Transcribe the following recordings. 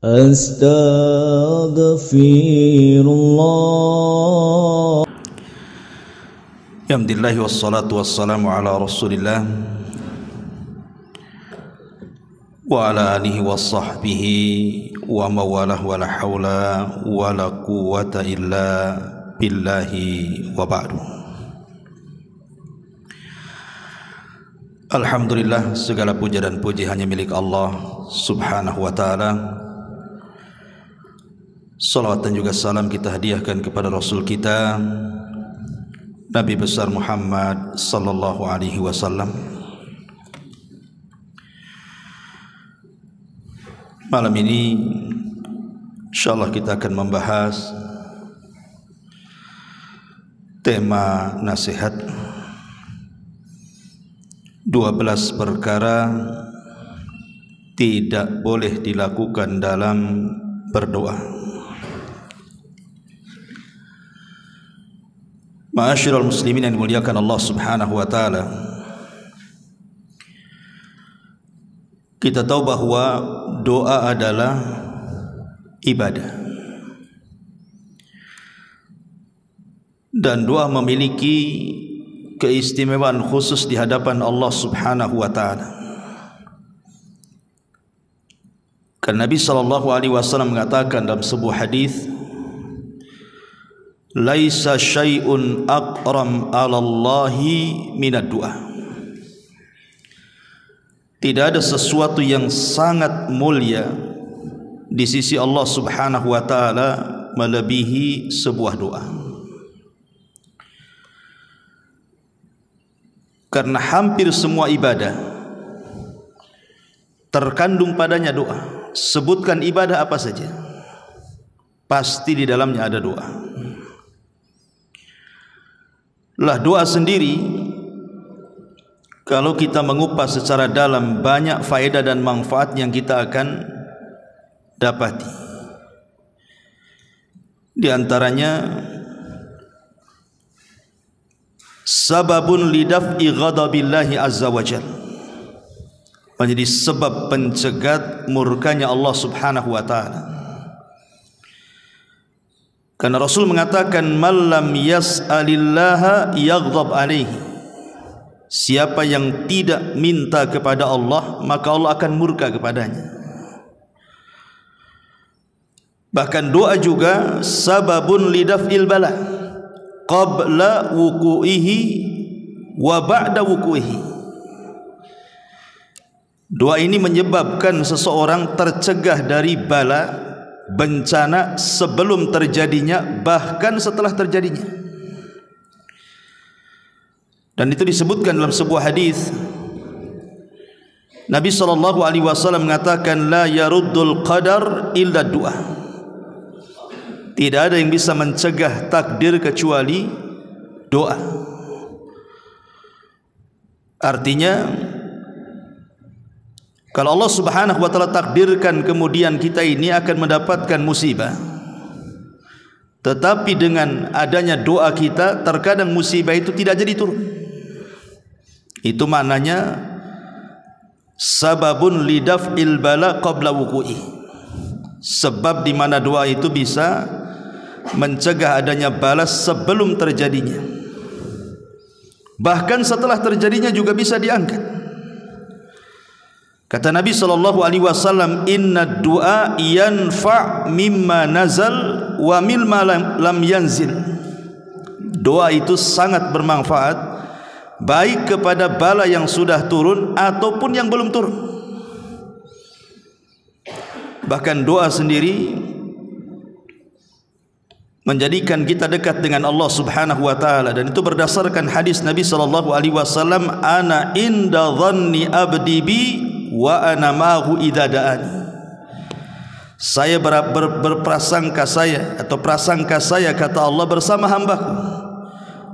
Astaghfirullah. Alhamdulillah wassalatu wassalamu ala Rasulillah wa ala alihi wa sahbihi wa mawalah wa la hawla wa la quwwata illa billahi wa ba'du. Alhamdulillah, segala puja dan puji hanya milik Allah subhanahu wa ta'ala. Salawat dan juga salam kita hadiahkan kepada Rasul kita Nabi besar Muhammad sallallahu alaihi wasallam. Malam ini insyaallah kita akan membahas tema nasihat 12 perkara tidak boleh dilakukan dalam berdoa. Ma'asyiral muslimin yang dimuliakan Allah subhanahu wa ta'ala, kita tahu bahwa doa adalah ibadah, dan doa memiliki keistimewaan khusus di hadapan Allah subhanahu wa ta'ala. Karena Nabi sallallahu alaihi wasallam mengatakan dalam sebuah hadis, laisa syai'un aqram 'ala Allahi minad du'a. Tidak ada sesuatu yang sangat mulia di sisi Allah Subhanahu wa taala melebihi sebuah doa. Karena hampir semua ibadah terkandung padanya doa. Sebutkan ibadah apa saja, pasti di dalamnya ada doa. Lah doa sendiri, kalau kita mengupas secara dalam, banyak faedah dan manfaat yang kita akan dapati. Di antaranya sababun lidaf'i ghadabillahi azza wa jalla, menjadi sebab pencegat murkanya Allah subhanahu wa ta'ala. Karena Rasul mengatakan, man lam yas'alillaha yaghdab alaihi, siapa yang tidak minta kepada Allah maka Allah akan murka kepadanya. Bahkan doa juga sababun lidaf'il bala qabla wuku'ihi wa ba'da wuku'ihi. Doa ini menyebabkan seseorang tercegah dari bala, bencana, sebelum terjadinya, bahkan setelah terjadinya. Dan itu disebutkan dalam sebuah hadis, Nabi sallallahu alaihi wasallam mengatakan, la yaruddul qadar illa du'a. Tidak ada yang bisa mencegah takdir kecuali doa. Artinya, kalau Allah subhanahu wa ta'ala takdirkan kemudian kita ini akan mendapatkan musibah, tetapi dengan adanya doa kita, terkadang musibah itu tidak jadi turun. Itu maknanya sababun lidaf'il bala qabla wuku'i, sebab di mana doa itu bisa mencegah adanya balas sebelum terjadinya, bahkan setelah terjadinya juga bisa diangkat. Kata Nabi sallallahu alaihi wasallam, inna du'a yanfa' mimma nazal wa mimma lam yanzil. Doa itu sangat bermanfaat, baik kepada bala yang sudah turun ataupun yang belum turun. Bahkan doa sendiri menjadikan kita dekat dengan Allah subhanahu wa ta'ala, dan itu berdasarkan hadis Nabi sallallahu alaihi wasallam, ana inda dhanni abdi bi wa ana ma'hu idza da'ani. Saya berprasangka saya, atau prasangka saya, kata Allah, bersama hambaku,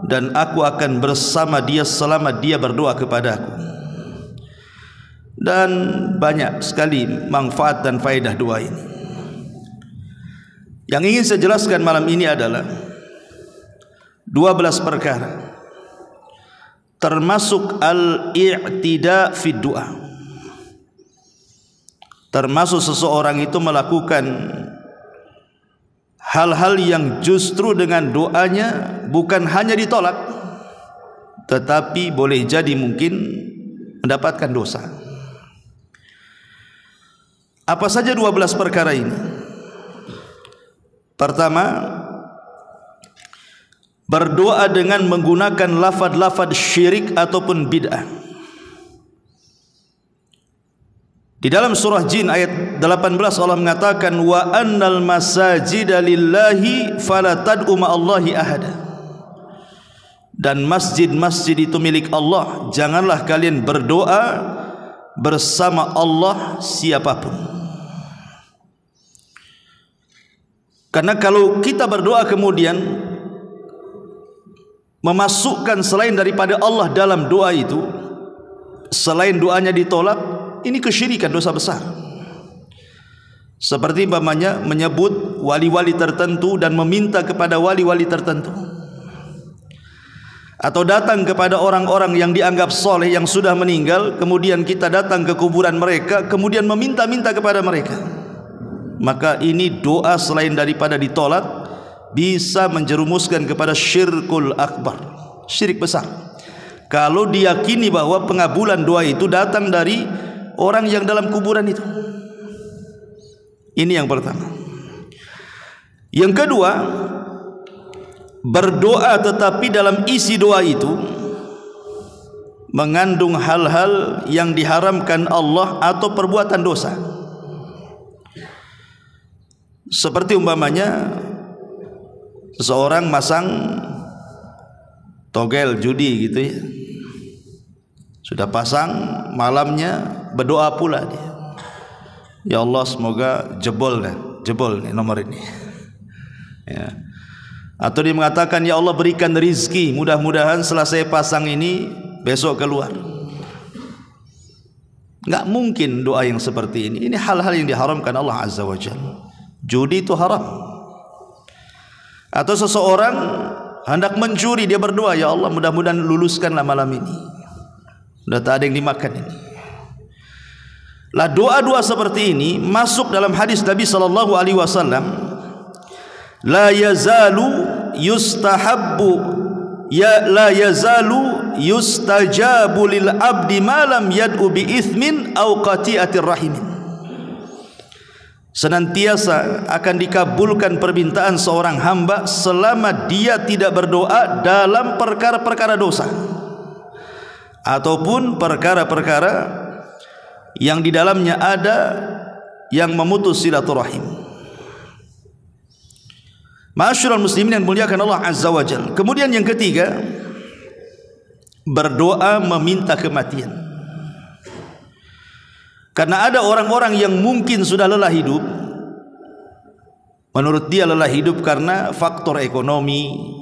dan aku akan bersama dia selama dia berdoa kepadaku. Dan banyak sekali manfaat dan faedah doa ini. Yang ingin saya jelaskan malam ini adalah 12 perkara, termasuk al-i'tida fi du'a, termasuk seseorang itu melakukan hal-hal yang justru dengan doanya bukan hanya ditolak, tetapi boleh jadi mungkin mendapatkan dosa. Apa saja 12 perkara ini? Pertama, berdoa dengan menggunakan lafaz-lafaz syirik ataupun bid'ah. Di dalam surah Jin ayat 18 Allah mengatakan wa annal masajida lillahi fala tad'u ma'allahi ahada. Dan masjid-masjid itu milik Allah, janganlah kalian berdoa bersama Allah siapapun. Karena kalau kita berdoa kemudian memasukkan selain daripada Allah dalam doa itu, selain doanya ditolak, ini kesyirikan, dosa besar. Seperti umpamanya menyebut wali-wali tertentu dan meminta kepada wali-wali tertentu, atau datang kepada orang-orang yang dianggap soleh yang sudah meninggal, kemudian kita datang ke kuburan mereka kemudian meminta-minta kepada mereka. Maka ini doa selain daripada ditolak bisa menjerumuskan kepada syirkul akbar, syirik besar. Kalau diyakini bahwa pengabulan doa itu datang dari orang yang dalam kuburan itu. Ini yang pertama. Yang kedua, berdoa tetapi dalam isi doa itu mengandung hal-hal yang diharamkan Allah atau perbuatan dosa. Seperti umpamanya seseorang masang togel judi gitu ya, sudah pasang, malamnya berdoa pula dia, ya Allah semoga jebol nih nomor ini ya. Atau dia mengatakan ya Allah berikan rizki, mudah-mudahan setelah saya pasang ini besok keluar. Enggak mungkin doa yang seperti ini. Ini hal-hal yang diharamkan Allah Azza wa Jalla. Judi itu haram. Atau seseorang hendak mencuri, dia berdoa ya Allah mudah-mudahan luluskanlah malam ini, sudah tak ada yang dimakan ini. Lah doa-doa seperti ini masuk dalam hadis Nabi sallallahu alaihi wasallam, la yazalu yustahabbu ya la yazalu yustajabu lil abdi ma lam yad'u bi ithmin aw qati'atir rahimin. Senantiasa akan dikabulkan permintaan seorang hamba selama dia tidak berdoa dalam perkara-perkara dosa ataupun perkara-perkara yang di dalamnya ada yang memutus silaturahim. Ma'asyiral muslimin yang muliakan Allah Azza wa Jalla. Kemudian yang ketiga, berdoa meminta kematian. Karena ada orang-orang yang mungkin sudah lelah hidup. Menurut dia lelah hidup karena faktor ekonomi,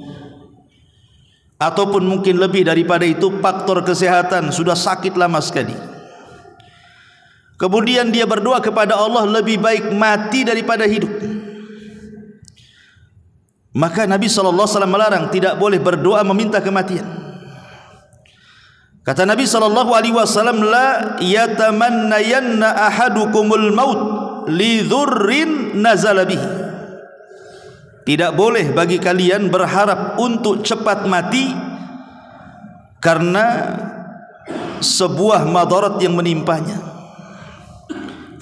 ataupun mungkin lebih daripada itu faktor kesehatan, sudah sakit lama sekali. Kemudian dia berdoa kepada Allah, lebih baik mati daripada hidup. Maka Nabi SAW melarang, tidak boleh berdoa meminta kematian. Kata Nabi SAW, la yatamannayanna ahadukumul maut li dhurrin nazala bihi. Tidak boleh bagi kalian berharap untuk cepat mati karena sebuah madarat yang menimpanya.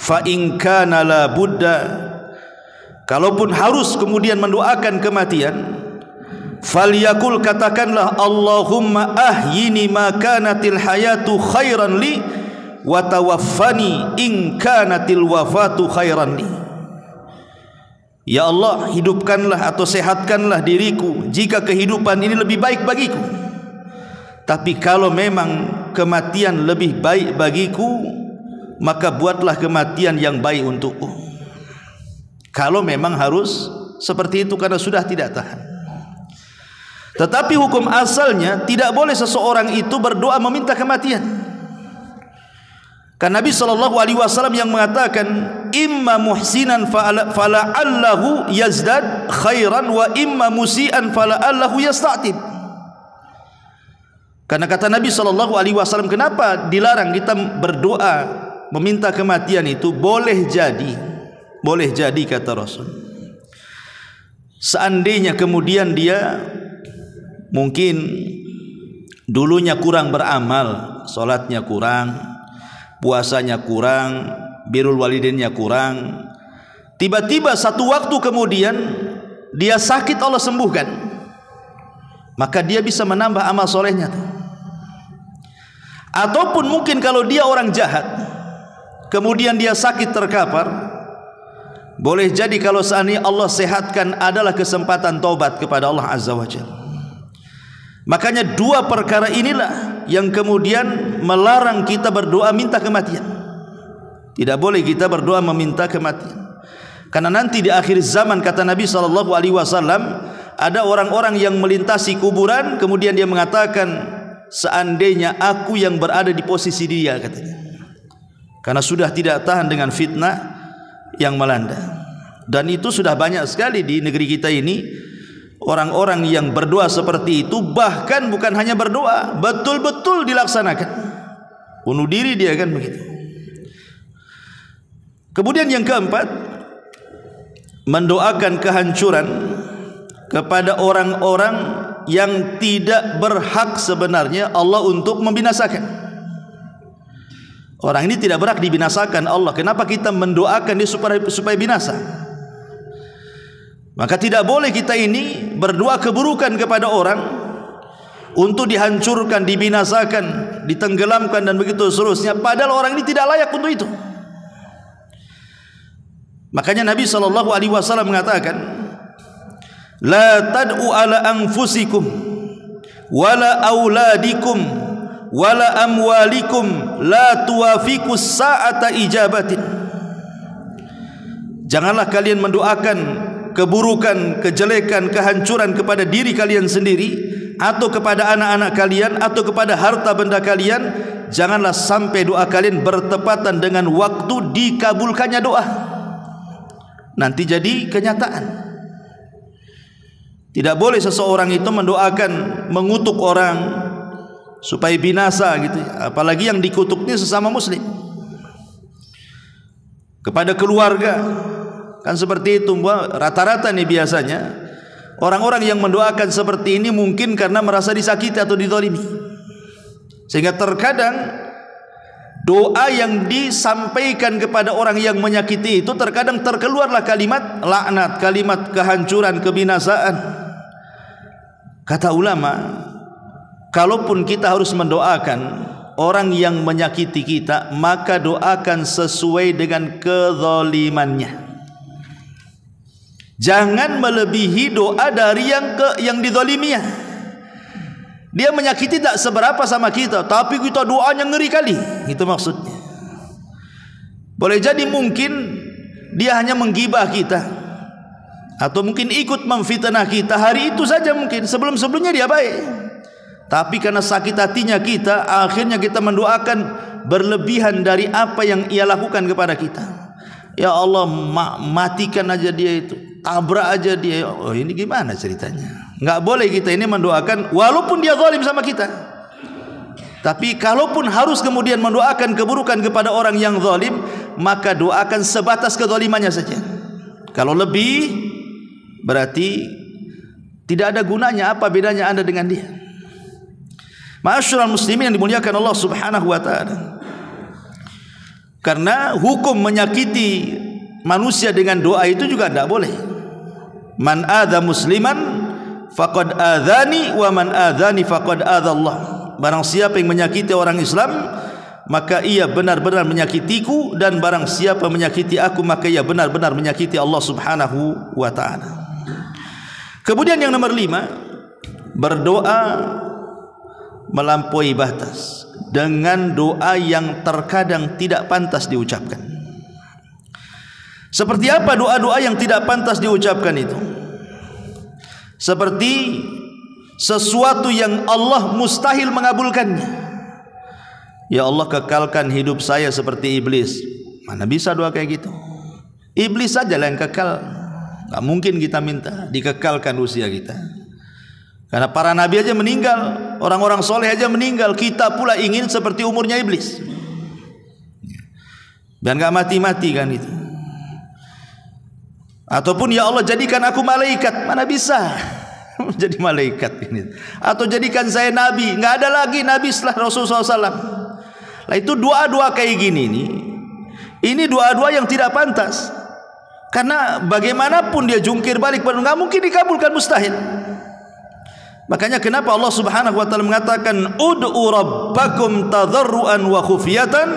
Fa in kana la budda, kalaupun harus kemudian mendoakan kematian, falyakul, katakanlah Allahumma ahyini ma kanatil hayatu khairan li wa tawaffani in kanatil wafatu khairan li. Ya Allah, hidupkanlah atau sehatkanlah diriku jika kehidupan ini lebih baik bagiku, tapi kalau memang kematian lebih baik bagiku, maka buatlah kematian yang baik untukku. Kalau memang harus seperti itu karena sudah tidak tahan. Tetapi hukum asalnya tidak boleh seseorang itu berdoa meminta kematian. Karena Nabi SAW yang mengatakan, imma muhsinan fala'allahu yazdad khairan wa imma musian fala'allahu yasta'tib. Karena kata Nabi SAW, kenapa dilarang kita berdoa meminta kematian itu boleh jadi kata Rasul, seandainya kemudian dia mungkin dulunya kurang beramal, salatnya kurang, puasanya kurang, birrul walidainnya kurang, tiba-tiba satu waktu kemudian dia sakit, Allah sembuhkan, maka dia bisa menambah amal solehnya tuh. Ataupun mungkin kalau dia orang jahat, kemudian dia sakit terkapar, boleh jadi kalau seandainya Allah sehatkan adalah kesempatan taubat kepada Allah Azza wa Jalla. Makanya dua perkara inilah yang kemudian melarang kita berdoa minta kematian. Tidak boleh kita berdoa meminta kematian, karena nanti di akhir zaman kata Nabi SAW, ada orang-orang yang melintasi kuburan, kemudian dia mengatakan, seandainya aku yang berada di posisi dia, katanya, karena sudah tidak tahan dengan fitnah yang melanda. Dan itu sudah banyak sekali di negeri kita ini orang-orang yang berdoa seperti itu, bahkan bukan hanya berdoa, betul-betul dilaksanakan, bunuh diri dia, kan begitu. Kemudian yang keempat, mendoakan kehancuran kepada orang-orang yang tidak berhak sebenarnya Allah untuk membinasakan. Orang ini tidak berhak dibinasakan Allah, kenapa kita mendoakan dia supaya binasa? Maka tidak boleh kita ini berdoa keburukan kepada orang untuk dihancurkan, dibinasakan, ditenggelamkan dan begitu seterusnya, padahal orang ini tidak layak untuk itu. Makanya Nabi SAW mengatakan, la tad'u ala anfusikum wala auladikum wala amwalikum la tuwafiqus sa'ata ijabatin. Janganlah kalian mendoakan keburukan, kejelekan, kehancuran kepada diri kalian sendiri, atau kepada anak-anak kalian, atau kepada harta benda kalian. Janganlah sampai doa kalian bertepatan dengan waktu dikabulkannya doa, nanti jadi kenyataan. Tidak boleh seseorang itu mendoakan, mengutuk orang supaya binasa gitu, apalagi yang dikutuknya sesama muslim. Kepada keluarga kan seperti itu, rata-rata nih biasanya orang-orang yang mendoakan seperti ini mungkin karena merasa disakiti atau dizalimi, sehingga terkadang doa yang disampaikan kepada orang yang menyakiti itu terkadang terkeluarlah kalimat laknat, kalimat kehancuran, kebinasaan. Kata ulama, kalaupun kita harus mendoakan orang yang menyakiti kita, maka doakan sesuai dengan kezalimannya. Jangan melebihi doa dari yang dizaliminya. Dia menyakiti tak seberapa sama kita, tapi kita doanya ngeri kali. Itu maksudnya. Boleh jadi mungkin dia hanya menggibah kita, atau mungkin ikut memfitnah kita hari itu saja mungkin. Sebelum-sebelumnya dia baik, tapi karena sakit hatinya kita, akhirnya kita mendoakan berlebihan dari apa yang ia lakukan kepada kita. Ya Allah, matikan aja dia itu, tabrak aja dia. Oh, ini gimana ceritanya? Enggak boleh kita ini mendoakan walaupun dia zalim sama kita. Tapi kalaupun harus kemudian mendoakan keburukan kepada orang yang zalim, maka doakan sebatas kezalimannya saja. Kalau lebih, berarti tidak ada gunanya. Apa bedanya Anda dengan dia? Ma'asyiral muslimin yang dimuliakan Allah Subhanahu wa taala. Karena hukum menyakiti manusia dengan doa itu juga tidak boleh. Man adza musliman faqad adzani wa man adzani faqad adza Allah. Barang siapa yang menyakiti orang Islam, maka ia benar-benar menyakitiku, dan barang siapa menyakiti aku, maka ia benar-benar menyakiti Allah Subhanahu wa taala. Kemudian yang nomor 5, berdoa melampaui batas dengan doa yang terkadang tidak pantas diucapkan. Seperti apa doa-doa yang tidak pantas diucapkan itu? Seperti sesuatu yang Allah mustahil mengabulkannya. Ya Allah, kekalkan hidup saya seperti iblis. Mana bisa doa kayak gitu? Iblis saja lah yang kekal. Gak mungkin kita minta dikekalkan usia kita. Karena para nabi aja meninggal, orang-orang soleh aja meninggal, kita pula ingin seperti umurnya iblis. biar enggak mati-mati kan itu. Ataupun ya Allah jadikan aku malaikat, mana bisa jadi malaikat ini. Atau jadikan saya nabi, enggak ada lagi nabi setelah Rasulullah SAW. Lah itu doa-doa kayak gini nih, ini doa-doa yang tidak pantas. Karena bagaimanapun dia jungkir balik, enggak mungkin dikabulkan, mustahil. Makanya kenapa Allah Subhanahu wa taala mengatakan ud'u rabbakum tadarruan wa khufyatan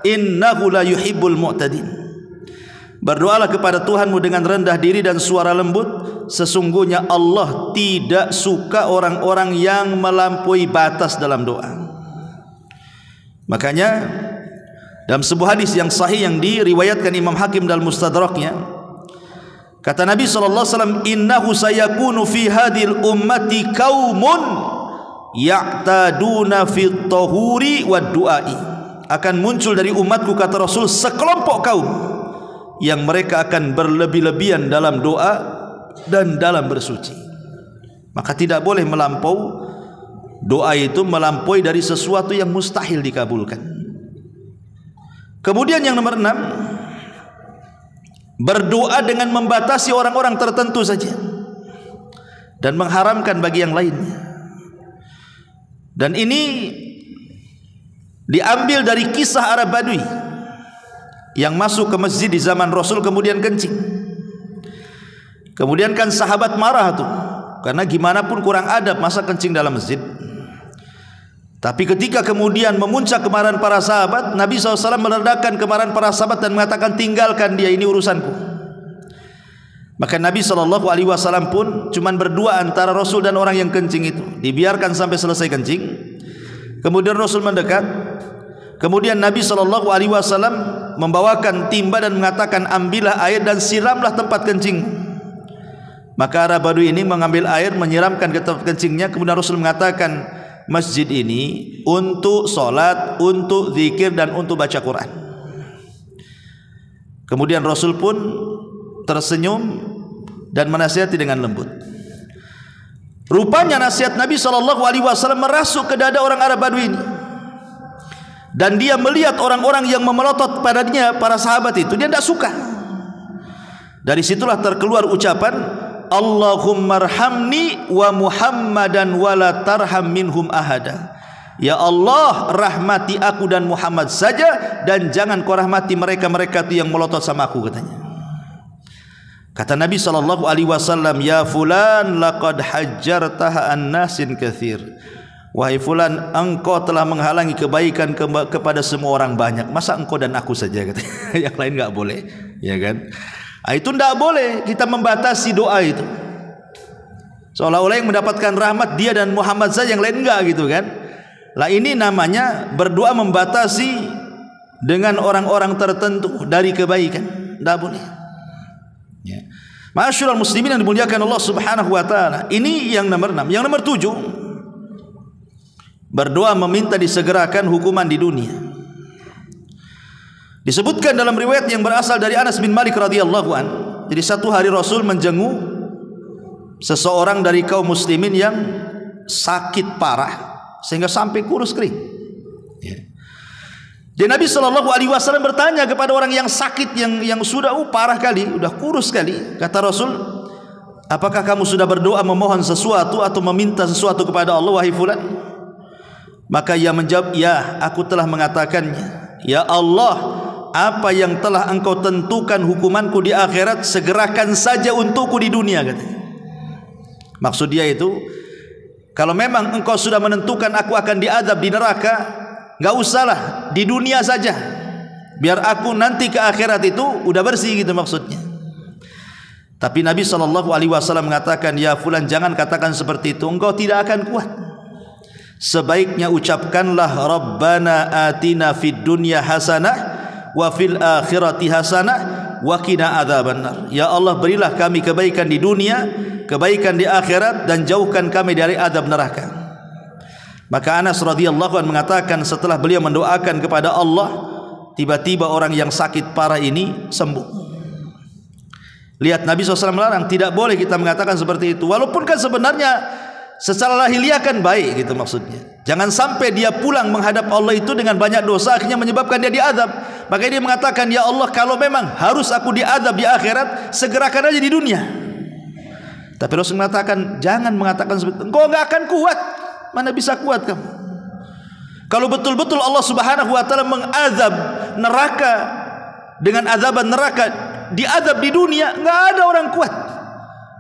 innahu la yuhibbul mu'tadin. Berdoalah kepada Tuhanmu dengan rendah diri dan suara lembut, sesungguhnya Allah tidak suka orang-orang yang melampaui batas dalam doa. Makanya dalam sebuah hadis yang sahih yang diriwayatkan Imam Hakim dalam Mustadraknya, kata Nabi SAW, innahu sayakunu fi hadhil ummati qaumun ya'taduna fit tahuri wad du'ai. Akan muncul dari umatku, kata Rasul, sekelompok kaum yang mereka akan berlebih-lebihan dalam doa dan dalam bersuci. Maka tidak boleh melampau doa itu, melampaui dari sesuatu yang mustahil dikabulkan. Kemudian yang nomor 6, berdoa dengan membatasi orang-orang tertentu saja dan mengharamkan bagi yang lainnya. Dan ini diambil dari kisah Arab Badui yang masuk ke masjid di zaman Rasul kemudian kencing. Kemudian kan sahabat marah tuh, karena gimana pun kurang adab masa kencing dalam masjid. Tapi ketika kemudian memuncak kemarahan para sahabat, Nabi SAW meredakan kemarahan para sahabat dan mengatakan, tinggalkan dia, ini urusanku. Maka Nabi SAW pun cuman berdua antara Rasul dan orang yang kencing itu, dibiarkan sampai selesai kencing. Kemudian Rasul mendekat. Kemudian Nabi SAW membawakan timba dan mengatakan, ambillah air dan siramlah tempat kencing. Maka Arab Badui ini mengambil air, menyiramkan ke tempat kencingnya. Kemudian Rasul mengatakan, masjid ini untuk solat, untuk zikir dan untuk baca Quran. Kemudian Rasul pun tersenyum dan menasihati dengan lembut. Rupanya nasihat Nabi SAW merasuk ke dada orang Arab Badui ini. Dan dia melihat orang-orang yang memelotot padanya, para sahabat itu, dia tidak suka. Dari situlah terkeluar ucapan, Allahumma arhamni wa Muhammadan wa la tarham minhum ahada. Ya Allah, rahmati aku dan Muhammad saja, dan jangan kau rahmati mereka-mereka itu yang melotot sama aku, katanya. Kata Nabi SAW, ya fulan laqad hajjartaha an-nasin kathir. Wahai fulan, engkau telah menghalangi kebaikan kepada semua orang banyak. Masa engkau dan aku saja, katanya. Yang lain enggak boleh, ya kan? Itu tidak boleh kita membatasi doa itu, seolah-olah yang mendapatkan rahmat dia dan Muhammad saja, yang lain enggak, gitu kan. Lah ini namanya berdoa membatasi dengan orang-orang tertentu dari kebaikan, tidak boleh, ya. Ma'asyiral muslimin yang dimuliakan Allah Subhanahu wa taala. Ini yang nomor 6. Yang nomor 7, berdoa meminta disegerakan hukuman di dunia. Disebutkan dalam riwayat yang berasal dari Anas bin Malik radhiyallahu an. Jadi satu hari Rasul menjenguk seseorang dari kaum muslimin yang sakit parah sehingga sampai kurus kering, ya. Dan Nabi SAW bertanya kepada orang yang sakit, yang sudah parah kali, sudah kurus kali. Kata Rasul, apakah kamu sudah berdoa memohon sesuatu atau meminta sesuatu kepada Allah, wahai fulan? Maka ia menjawab, ya, aku telah mengatakannya. Ya Allah, apa yang telah engkau tentukan hukumanku di akhirat, segerakan saja untukku di dunia, katanya. Maksud dia itu, kalau memang engkau sudah menentukan aku akan diadab di neraka, enggak usahlah, di dunia saja, biar aku nanti ke akhirat itu udah bersih, gitu maksudnya. Tapi Nabi SAW mengatakan, ya fulan, jangan katakan seperti itu, engkau tidak akan kuat. Sebaiknya ucapkanlah, Rabbana atina fid dunya hasanah wa fil akhirati hasanah wa qina adzabannar. Ya Allah, berilah kami kebaikan di dunia, kebaikan di akhirat, dan jauhkan kami dari azab neraka. Maka Anas radhiyallahu anhu mengatakan, setelah beliau mendoakan kepada Allah, tiba-tiba orang yang sakit parah ini sembuh. Lihat, Nabi SAW melarang, tidak boleh kita mengatakan seperti itu. Walaupun kan sebenarnya secara lahiriah kan baik gitu maksudnya. Jangan sampai dia pulang menghadap Allah itu dengan banyak dosa akhirnya menyebabkan dia diazab. Makanya dia mengatakan, ya Allah, kalau memang harus aku diazab di akhirat, segerakan aja di dunia. Tapi Rasul mengatakan, jangan mengatakan seperti itu. Engkau enggak akan kuat. Mana bisa kuat kamu? Kalau betul-betul Allah Subhanahu wa taala mengazab neraka dengan azaban neraka, diazab di dunia, enggak ada orang kuat.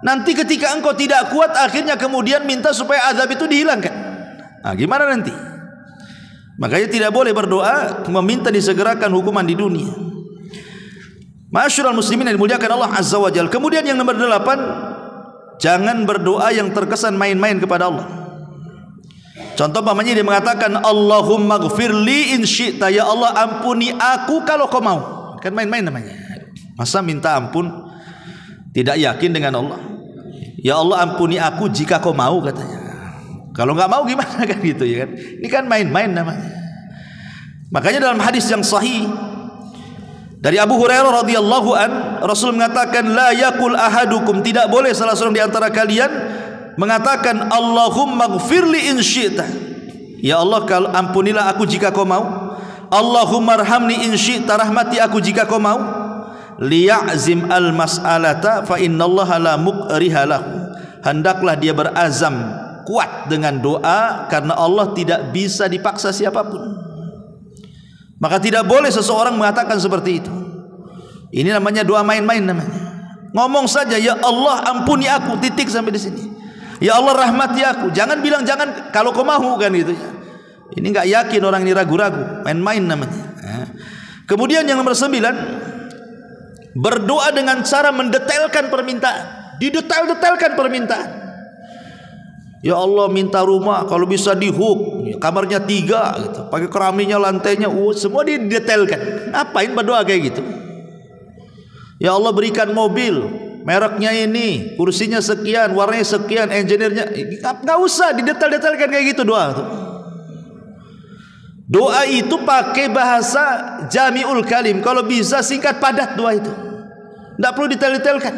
Nanti ketika engkau tidak kuat, akhirnya kemudian minta supaya azab itu dihilangkan. Nah, gimana nanti? Makanya tidak boleh berdoa meminta disegerakan hukuman di dunia. Ma'asyiral muslimin yang dimuliakan Allah Azza wa Jalla. Kemudian yang nomor 8, jangan berdoa yang terkesan main-main kepada Allah. Contoh pamannya dia mengatakan, Allahumma gfirli in syi'ta, ya Allah ampuni aku kalau kau mau. Kan main-main namanya. Masa minta ampun tidak yakin dengan Allah? Ya Allah ampuni aku jika kau mau katanya. Kalau enggak mau gimana kan gitu ya kan? Ini kan main-main namanya. Makanya dalam hadis yang sahih dari Abu Hurairah radhiyallahu an, Rasul mengatakan, la yakul ahadukum, tidak boleh salah seorang di antara kalian mengatakan Allahumma gfirli in syi'ta, ya Allah kalau ampunilah aku jika kau mau. Allahumma arhamni in syi'ta, rahmati aku jika kau mau. Liya'zim al mas'alata fa innallaha la muqriha lahu, hendaklah dia berazam kuat dengan doa karena Allah tidak bisa dipaksa siapapun. Maka tidak boleh seseorang mengatakan seperti itu. Ini namanya doa main-main namanya. Ngomong saja, ya Allah ampuni aku, titik sampai di sini. Ya Allah rahmati aku. Jangan bilang jangan kalau kau mau kan gitu. Ini enggak yakin orang ini, ragu-ragu, main-main namanya. Kemudian yang nomor 9, berdoa dengan cara mendetailkan permintaan. Didetail-detailkan permintaan. Ya Allah minta rumah kalau bisa di hook, kamarnya 3 gitu, pakai keramiknya, lantainya, semua didetailkan. Ngapain berdoa kayak gitu? Ya Allah berikan mobil, mereknya ini, kursinya sekian, warnanya sekian, engineer-nya. Enggak usah didetail-detailkan kayak gitu doa tuh. Doa itu pakai bahasa jami'ul kalim. Kalau bisa singkat padat doa itu. Enggak perlu detail-detailkan.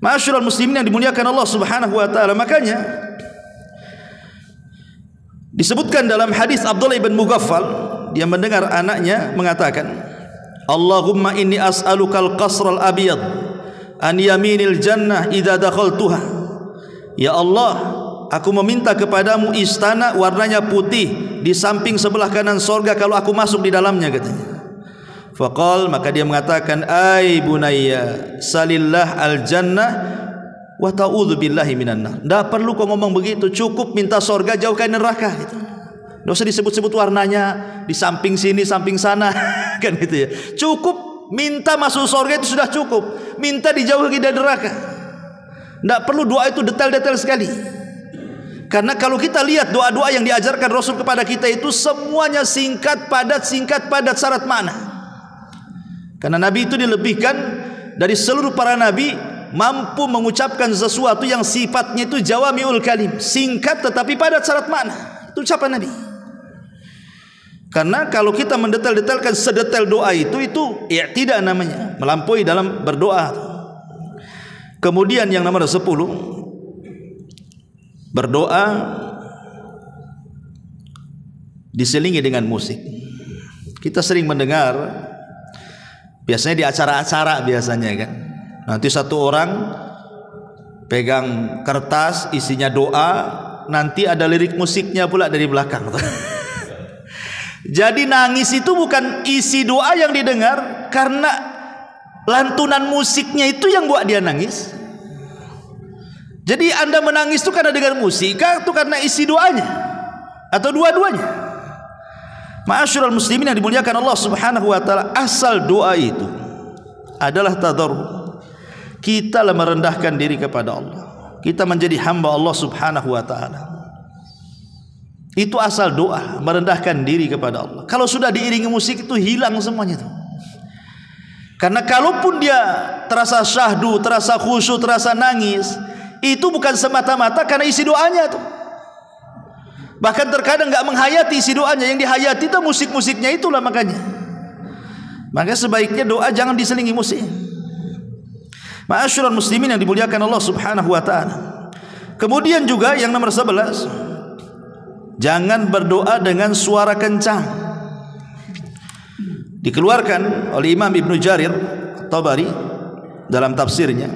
Ma'asyiral muslimin yang dimuliakan Allah Subhanahu wa taala. Makanya disebutkan dalam hadis Abdullah bin Mughaffal, dia mendengar anaknya mengatakan, Allahumma inni as'alukal qasral abyad an yaminil jannah idza dakhaltuha. Ya Allah, aku meminta kepadamu istana warnanya putih di samping sebelah kanan surga kalau aku masuk di dalamnya katanya. Faqal, maka dia mengatakan, ai bunayya salillah al jannah wa ta'udzu billahi minan nar. Enggak perlu kau ngomong begitu, cukup minta surga jauhkan neraka gitu. Enggak usah disebut-sebut warnanya di samping sini, samping sana kan gitu ya. Cukup minta masuk surga itu sudah cukup. Minta dijauhi dari neraka. Enggak perlu doa itu detail-detail sekali. Karena kalau kita lihat doa-doa yang diajarkan Rasul kepada kita itu semuanya singkat padat syarat makna. Karena Nabi itu dilebihkan dari seluruh para Nabi, mampu mengucapkan sesuatu yang sifatnya itu jawami'ul kalim, singkat tetapi padat syarat makna. Itu ucapan Nabi. Karena kalau kita mendetail-detailkan sedetail doa itu tidak namanya, melampaui dalam berdoa. Kemudian yang nomor 10, berdoa diselingi dengan musik. Kita sering mendengar, biasanya di acara-acara biasanya kan, nanti satu orang pegang kertas isinya doa, nanti ada lirik musiknya pula dari belakang. Jadi nangis itu bukan isi doa yang didengar, karena lantunan musiknya itu yang buat dia nangis. Jadi Anda menangis itu karena dengar musik atau karena isi doanya, atau dua-duanya? Ma'asyiral muslimin yang dimuliakan Allah Subhanahu wa taala, asal doa itu adalah tadarrur. Kita merendahkan diri kepada Allah. Kita menjadi hamba Allah Subhanahu wa taala. Itu asal doa, merendahkan diri kepada Allah. Kalau sudah diiringi musik itu hilang semuanya itu. Karena kalaupun dia terasa syahdu, terasa khusyuk, terasa nangis, itu bukan semata-mata karena isi doanya tuh. Bahkan terkadang enggak menghayati isi doanya, yang dihayati itu musik-musiknya itulah makanya. Maka sebaiknya doa jangan diselingi musik. Ma'asyiral muslimin yang dimuliakan Allah Subhanahu wa taala. Kemudian juga yang nomor 11, jangan berdoa dengan suara kencang. Dikeluarkan oleh Imam Ibnu Jarir Tabari dalam tafsirnya.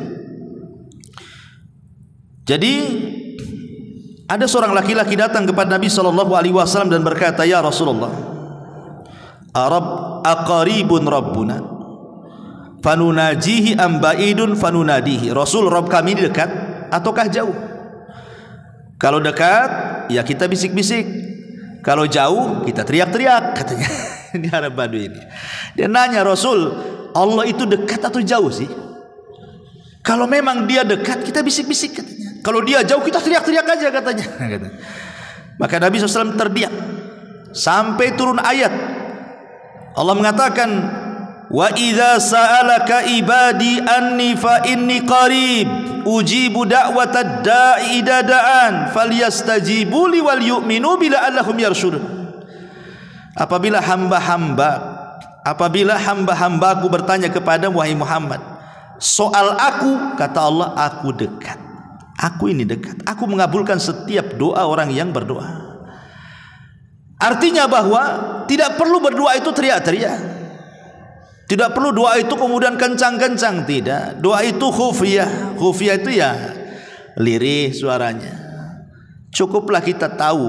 Jadi ada seorang laki-laki datang kepada Nabi SAW dan berkata, "Ya Rasulullah, aqaribun rabbuna fanunajihi am ba'idun fanunadihi." Rasul, Rabb kami ini dekat ataukah jauh? Kalau dekat ya kita bisik-bisik, kalau jauh kita teriak-teriak, katanya. Ini Arab Badui ini. Dia nanya, "Rasul, Allah itu dekat atau jauh sih?" Kalau memang dia dekat kita bisik-bisik, katanya. Kalau dia jauh kita teriak-teriak aja, katanya. Maka Nabi SAW terdiam sampai turun ayat. Allah mengatakan, "Wa idza sa'alaka ibadi anni fa inni qarib ujibu da'watad da'i idza da'an falyastajibu li wal yu'minu bila allahum yarshudun." Apabila hamba-hambaku bertanya kepada wahai Muhammad soal aku, kata Allah, aku dekat. Aku ini dekat. Aku mengabulkan setiap doa orang yang berdoa. Artinya bahwa tidak perlu berdoa itu teriak-teriak. Tidak perlu doa itu kemudian kencang-kencang, tidak. Doa itu khufiyah. Khufiyah itu ya lirih suaranya. Cukuplah kita tahu,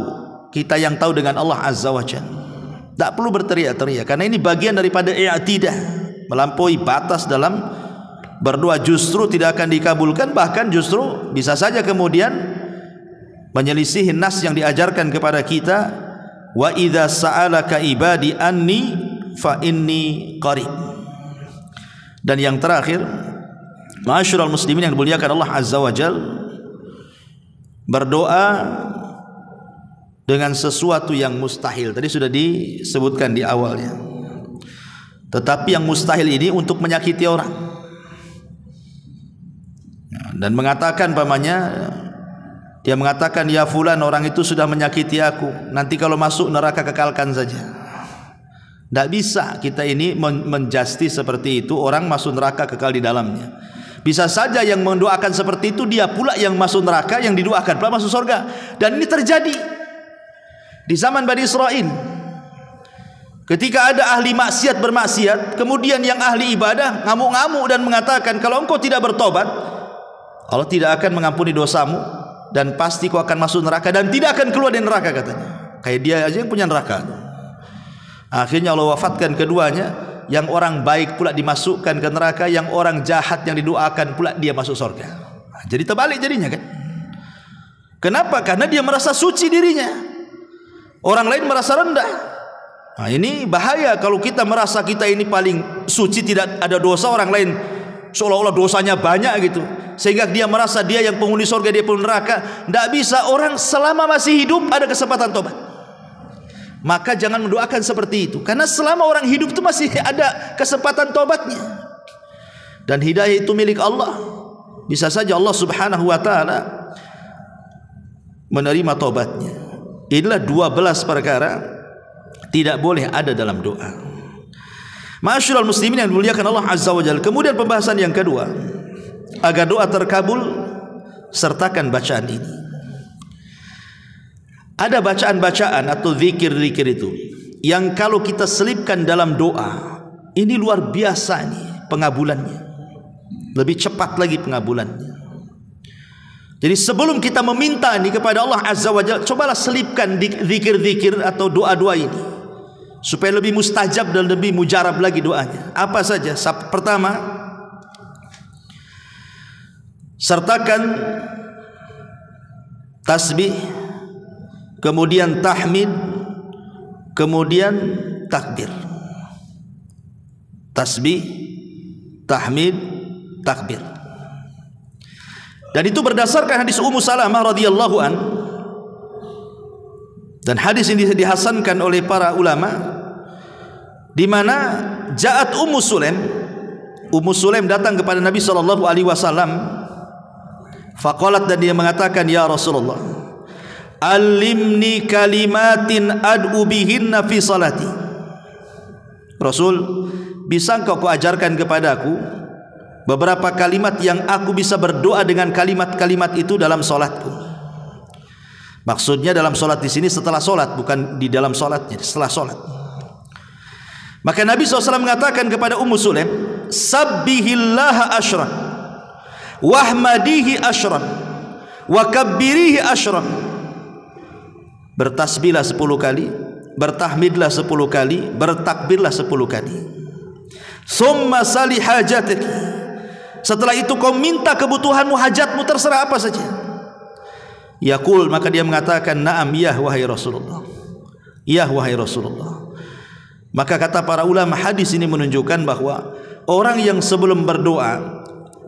kita yang tahu dengan Allah Azza wa Jalla. Tak perlu berteriak-teriak, karena ini bagian daripada i'tidah, melampaui batas dalam berdoa justru tidak akan dikabulkan, bahkan justru bisa saja kemudian menyelisihi nas yang diajarkan kepada kita, wa idza sa'alaka ibadi anni fa inni qarib. Dan yang terakhir, ma'asyiral muslimin yang dimuliakan Allah Azza wa Jalla, berdoa dengan sesuatu yang mustahil. Tadi sudah disebutkan di awalnya. Tetapi yang mustahil ini untuk menyakiti orang. Dan mengatakan pamannya, dia mengatakan, "Ya fulan, orang itu sudah menyakiti aku. Nanti kalau masuk neraka kekalkan saja." Tidak bisa kita ini menjusti seperti itu, orang masuk neraka kekal di dalamnya. Bisa saja yang mendoakan seperti itu dia pula yang masuk neraka, yang didoakan pula masuk surga. Dan ini terjadi di zaman Bani Israel. Ketika ada ahli maksiat bermaksiat, kemudian yang ahli ibadah ngamuk-ngamuk dan mengatakan, "Kalau engkau tidak bertobat, Allah tidak akan mengampuni dosamu dan pasti kau akan masuk neraka dan tidak akan keluar dari neraka," katanya. Kayak dia aja yang punya neraka. Akhirnya Allah wafatkan keduanya. Yang orang baik pula dimasukkan ke neraka, yang orang jahat yang didoakan pula dia masuk surga. Jadi terbalik jadinya kan. Kenapa? Karena dia merasa suci dirinya, orang lain merasa rendah. Nah, ini bahaya kalau kita merasa kita ini paling suci, tidak ada dosa, orang lain seolah-olah dosanya banyak gitu, sehingga dia merasa dia yang penghuni surga, dia penghuni neraka. Tidak bisa. Orang selama masih hidup ada kesempatan tobat. Maka jangan mendoakan seperti itu, karena selama orang hidup itu masih ada kesempatan tobatnya. Dan hidayah itu milik Allah. Bisa saja Allah Subhanahu wa taala menerima tobatnya. Inilah 12 perkara tidak boleh ada dalam doa. Ma'asyiral muslimin yang dimuliakan Allah Azza wa Jalla. Kemudian pembahasan yang kedua, agar doa terkabul, sertakan bacaan ini. Ada bacaan-bacaan atau zikir-zikir itu yang kalau kita selipkan dalam doa, ini luar biasa nih pengabulannya. Lebih cepat lagi pengabulannya. Jadi sebelum kita meminta ini kepada Allah Azza wa Jalla, cobalah selipkan zikir-zikir atau doa-doa ini supaya lebih mustajab dan lebih mujarab lagi doanya. Apa saja? Pertama, sertakan tasbih, kemudian tahmid, kemudian takbir. Tasbih, tahmid, takbir. Dan itu berdasarkan hadis Ummu Salamah radhiyallahu an. Dan hadis ini dihasankan oleh para ulama, di mana ja'at Ummu Sulaim. Ummu Sulaim datang kepada Nabi sallallahu alaihi wasallam. Faqalat, dan dia mengatakan, "Ya Rasulullah, alimni kalimatin ad'u bihinna fi salati." Rasul, bisa engkau ajarkan kepadaku beberapa kalimat yang aku bisa berdoa dengan kalimat-kalimat itu dalam salatku? Maksudnya dalam solat di sini setelah solat, bukan di dalam solatnya, setelah solat. Maka Nabi SAW mengatakan kepada Ummu Sulaim, sabbihillaha asyran, wahmadihi asyran, wa kabbirihi asyran. Bertasbihlah 10 kali, bertahmidlah 10 kali, bertakbirlah 10 kali. Summa sali hajatik. Setelah itu kau minta kebutuhanmu, hajatmu, terserah apa saja. Yaqul, maka dia mengatakan, na'am ya wahai Rasulullah, ya wahai Rasulullah. Maka kata para ulama, hadis ini menunjukkan bahwa orang yang sebelum berdoa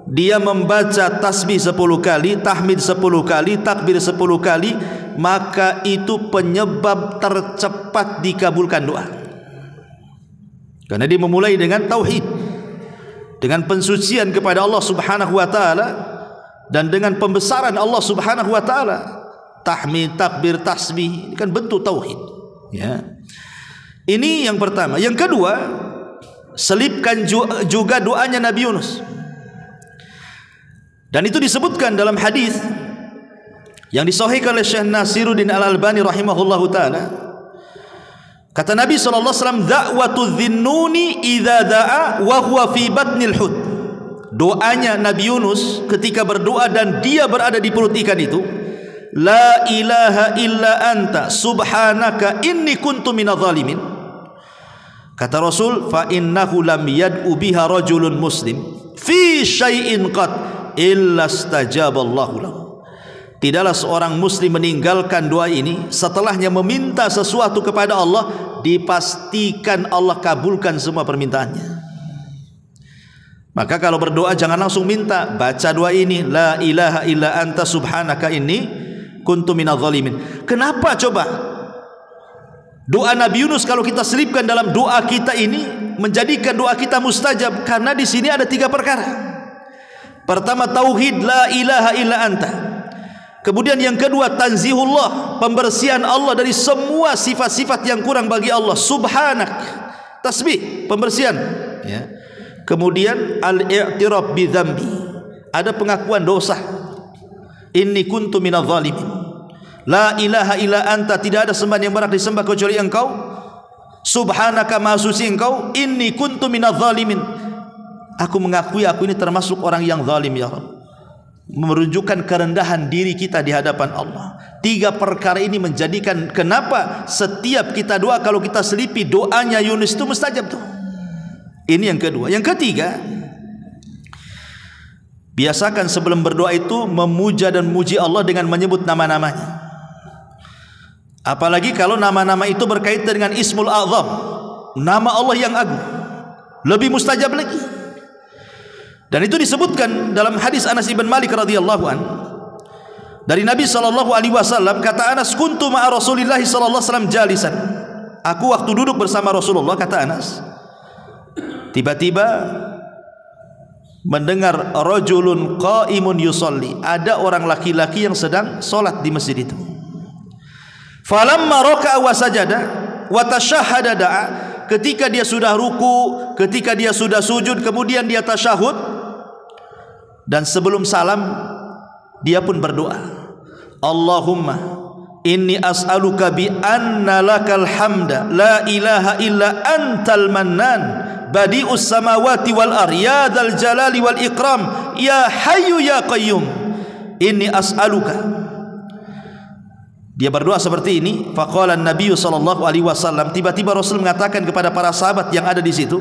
dia membaca tasbih 10 kali, tahmid 10 kali, takbir 10 kali, maka itu penyebab tercepat dikabulkan doa. Karena dia memulai dengan tauhid, dengan pensucian kepada Allah Subhanahu wa taala, dan dengan pembesaran Allah Subhanahu wa taala. Tahmid, takbir, tasbih ini kan bentuk tauhid, ya. Ini yang pertama. Yang kedua, selipkan juga doanya Nabi Yunus. Dan itu disebutkan dalam hadis yang disahihkan oleh Syekh Nasiruddin Al-Albani rahimahullahu taala. Kata Nabi sallallahu alaihi wasallam, da'watu dhinnuni idza da'a wa huwa fi batnil hut. Doanya Nabi Yunus ketika berdoa dan dia berada di perut ikan itu, la ilaha illa anta subhanaka inni kuntu minadh dhalimin. Kata Rasul, fa innahu lam yad'u biha rajulun muslim fi syai'in qad illa stajaballahu lahu. Tidaklah seorang muslim meninggalkan doa ini setelahnya meminta sesuatu kepada Allah, dipastikan Allah kabulkan semua permintaannya. Maka kalau berdoa jangan langsung minta, baca doa ini, la ilaha illa anta subhanaka inni kuntu minadh dhalimin. Kenapa coba doa Nabi Yunus kalau kita selipkan dalam doa kita ini menjadikan doa kita mustajab? Karena di sini ada 3 perkara. Pertama, tauhid, la ilaha illa anta. Kemudian yang kedua, tanzihullah, pembersihan Allah dari semua sifat-sifat yang kurang bagi Allah. Subhanak, tasbih, pembersihan, ya. Kemudian al-i'tiraf bi dzambi, ada pengakuan dosa. Inni kuntu minadh dhalimin. La ilaha illa anta, tidak ada sembahan yang berhak disembah kecuali Engkau. Subhanaka, maha suci Engkau. Inni kuntu minadh dhalimin, aku mengakui aku ini termasuk orang yang zalim ya Rabb. Menunjukkan kerendahan diri kita di hadapan Allah. 3 perkara ini menjadikan kenapa setiap kita doa, kalau kita selipi doanya Yunus itu mustajab tuh. Ini yang kedua. Yang ketiga, biasakan sebelum berdoa itu memuja dan memuji Allah dengan menyebut nama-namanya. Apalagi kalau nama-nama itu berkaitan dengan Ismul A'zam, nama Allah yang agung, lebih mustajab lagi. Dan itu disebutkan dalam hadis Anas ibn Malik radhiyallahu an dari Nabi sallallahu alaihi wasallam. Kata Anas, kuntu ma'a Rasulillah sallallahu alaihi wasallam jalisan. Aku waktu duduk bersama Rasulullah, kata Anas, tiba-tiba mendengar rajulun qaimun yusalli, ada orang laki-laki yang sedang solat di masjid itu. Falamma raka'a wa sajada wa tashahhada da'a, ketika dia sudah ruku, ketika dia sudah sujud, kemudian dia tasyahud, dan sebelum salam dia pun berdoa, Allahumma inni as'aluka bi anna lakal hamda la ilaha illa antal mannan badi'us samawati wal ardi ya dzal jalali wal ikram ya hayyu ya qayyum inni as'aluka. Dia berdoa seperti ini. Faqala an-nabiy sallallahu alaihi wasallam, tiba-tiba Rasul mengatakan kepada para sahabat yang ada di situ,